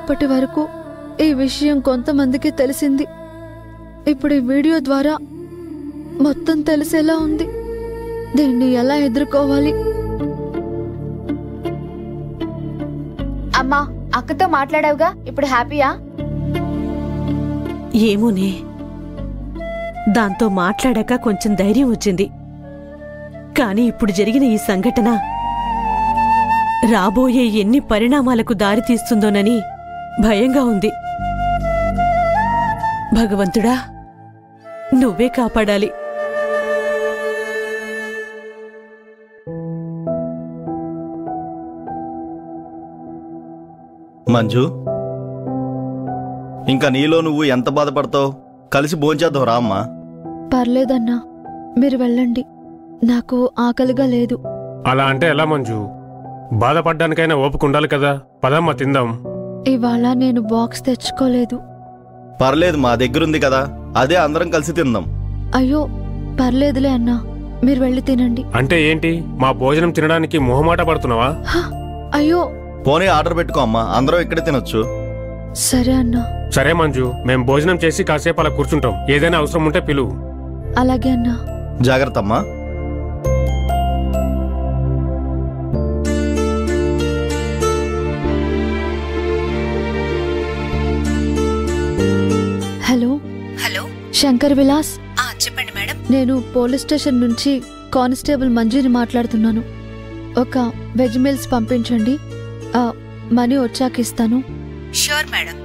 ఇప్పటి వరకు ఈ విషయం కొంతమందికి తెలిసింది. ఇప్పుడు ఈ వీడియో ద్వారా మొత్తం తెలిసేలా ఉంది. దీన్ని ఎలా ఎదుర్కోవాలి? అమ్మా, అక్కతో మాట్లాడావుగా, ఇప్పుడు హ్యాపీయా? ఏమోనే, దాంతో మాట్లాడాక కొంచెం ధైర్యం వచ్చింది. కాని ఇప్పుడు జరిగిన ఈ సంఘటన రాబోయే ఎన్ని పరిణామాలకు దారితీస్తుందోనని భయంగా ఉంది. భగవంతుడా, నువ్వే కాపాడాలి. మంజు, ఇంకా నీలో నువ్వు ఎంత బాధపడతావు? కలిసి భోంచేద్దాం రా అమ్మా. పర్లేదన్నా, మీరు వెళ్ళండి. నాకు ఆకలిగా లేదు. అలా అంటే ఎలా మంజు? బాధపడ్డానికైనా ఓపిక ఉండాలి కదా. పదమ్మా, తిందాం. ఇవాళ నేను బాక్స్ తెచ్చుకోలేదు. పర్లేదు, మా దగ్గరుంది కదా, అదే అందరం కలిసి తిందాం. అయ్యో పర్లేదులే అన్నా, మీరు వెళ్ళి తినండి. అంటే ఏంటి, మా భోజనం తినడానికి మొహమాట పడుతున్నావా? అయ్యో, పోనీ ఆర్డర్ పెట్టుకో అమ్మా, అందరం ఇక్కడే తినొచ్చు. సరే అన్నా. సరే మంజు, మేం భోజనం చేసి కాసేపు అలా కూర్చుంటాం. ఏదైనా అవసరం ఉంటే పిలువు. అలాగే అన్నా. జాగ్రత్త అమ్మా. Hello hello, Shankar Vilas. చెప్పండి మేడం. నేను పోలీస్ స్టేషన్ నుంచి కానిస్టేబుల్ మంజుని మాట్లాడుతున్నాను. ఒక వెజ్ మీల్స్ పంపించండి. మనీ వచ్చాక ఇస్తాను. Sure madam.